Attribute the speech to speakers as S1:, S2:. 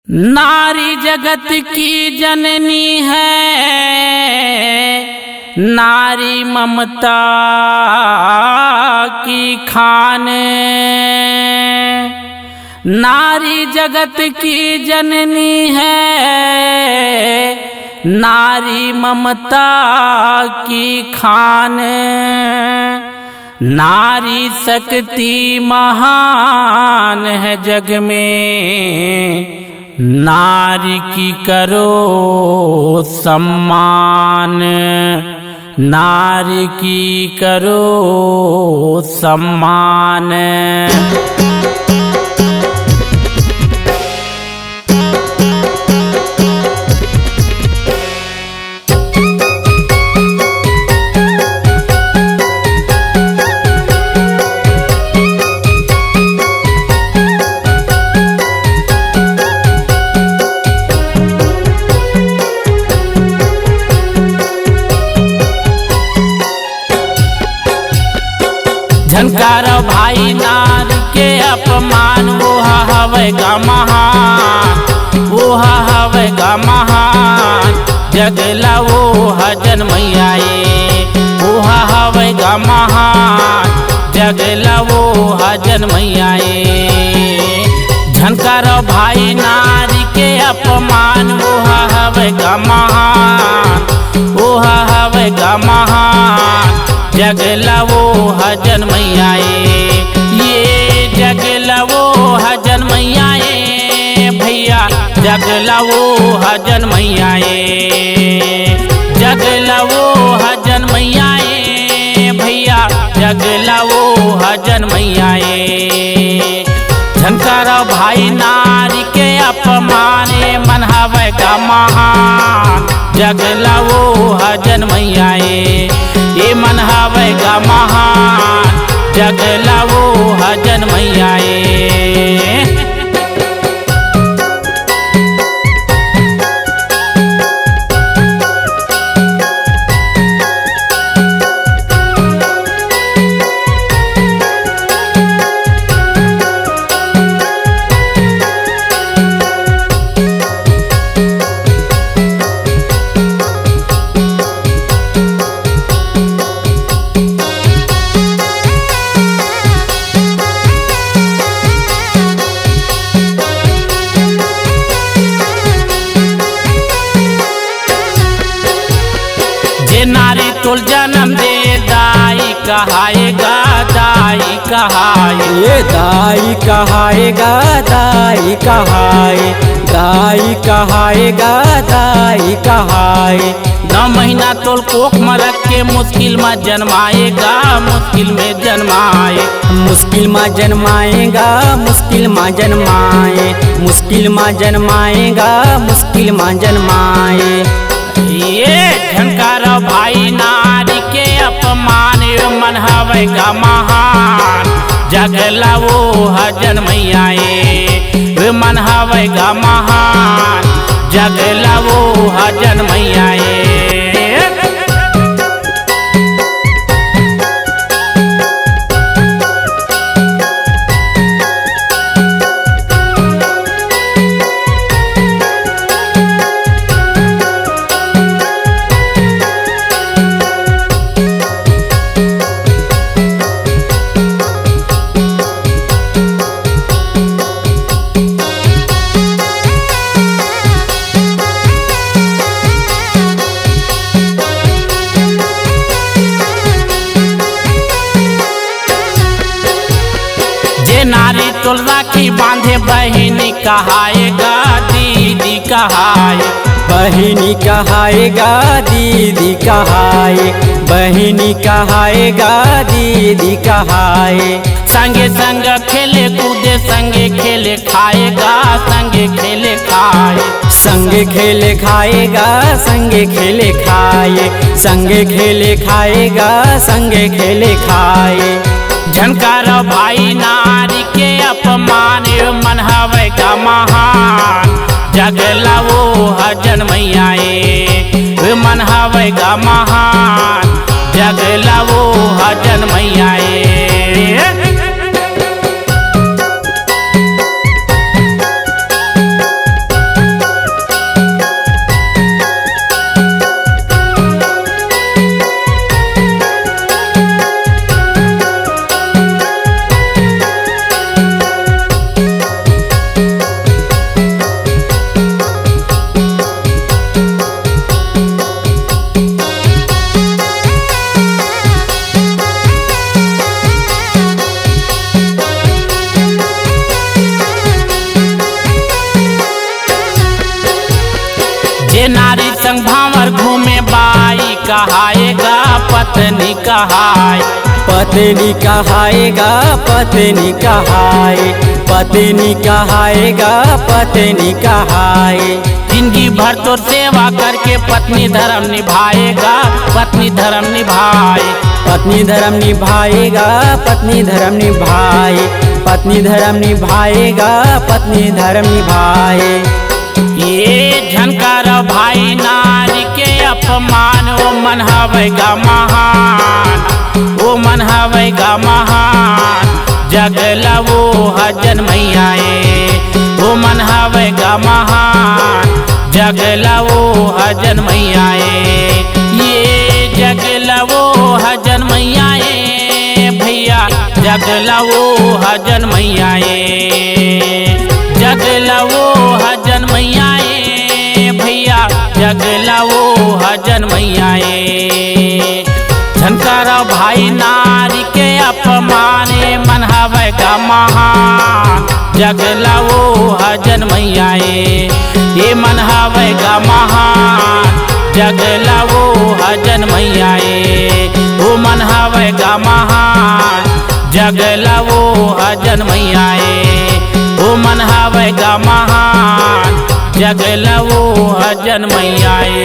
S1: नारी जगत की जननी है, नारी ममता की खान। नारी जगत की जननी है, नारी ममता की खान। नारी शक्ति महान है जग में, नारी की करो सम्मान। नारी की करो सम्मान। झनकार भाई नारी के अपमान, वो हवे गा महान, वो हवे गा महान। जगला वो हजन मैयाए, वो हवे गा महान। जगला वो हजन मैयाए। झनकार भाई नारी के अपमान, वो हवे गा महान, वो हवे गा महान। जगला वो हजन मैयाए, ये जगला वो हजन मैयाए भैया। जगला वो हजन मैयाए, जगला वो हजन मैयाए भैया। जगला वो हजन मैयाए। झनकार भाई नारी के अपमान, मन हवे गा महान। जगला वो हजन मैयाए, ये मन हवे गा महान। जगला वो हजन मैयाए। नारी तोल जन्म दे, दाई कहाएगा, दाई कहाए।
S2: ये दाई कहाएगा, दाई कहाए। दाई कहाएगा, दाई कहाए।
S1: 9 महीना तोल कोख में रख के मुश्किल में जन्माएगा, मुश्किल में जन्माए।
S2: मुश्किल में जन्माएगा, मुश्किल में जन्माए। मुश्किल में जन्माएगा, मुश्किल में जन्माए।
S1: ये झनकार भाई नारी के अपमान, मन हवे गा महान। जगला वो हजन मैयाए, मन हवे गा महान। जगला वो हजन मैयाए। नारी तोल राखी बांधे, बहिनी कहाएगा, दीदी कहाए।
S2: बहिनी कहाएगा, दीदी कहाए। बहिनी कहाएगा, दीदी कहाए।
S1: संगे संग खेले कूदे, संगे खेले खाएगा, संगे खेले खाए।
S2: संगे खेले खाएगा, संगे खेले खाए। संगे खेले खाएगा, संगे खेले खाए।
S1: झनकार भाई नारी के अपमान, मन हवे गा महान। जगला वो हजन मैयाए, मन हवे गा महान। जगला वो हजन मैयाए। ये नारी संग भांवर घूमे बाई कहाएगा पत्नी कहाए।
S2: पत्नी कहाएगा पत्नी कहाए, पत्नी कहाएगा पत्नी कहाए।
S1: जिंदगी भर तो सेवा करके पत्नी धर्म निभाएगा पत्नी धर्म निभाए।
S2: पत्नी धर्म निभाएगा पत्नी धर्म निभाए, पत्नी धर्म निभाएगा पत्नी धर्म निभाए।
S1: ये झनकार भाई नारी के अपमान वो मन हवेगा महान, वो मन हवेगा महान। जगला वो हजन मैयाए, वो मन हवेगा महान। जगला वो हजन मैयाए, ये जगला वो हजन मैयाए भैया। जगला वो हजन मैयाए, जगला वो हजन मैयाए भैया। जगला वो हजन मैयाए। झनकार भाई नारी के अपमाने मन हवेगा महान। जगला वो हजन मैयाए, ये मन हवेगा महान। जगला वो हजन मैयाए, वो मन हवेगा महान। जगला वो हजन मैयाए, वो मन हवेगा महान। जगला वो हजन मैयाए।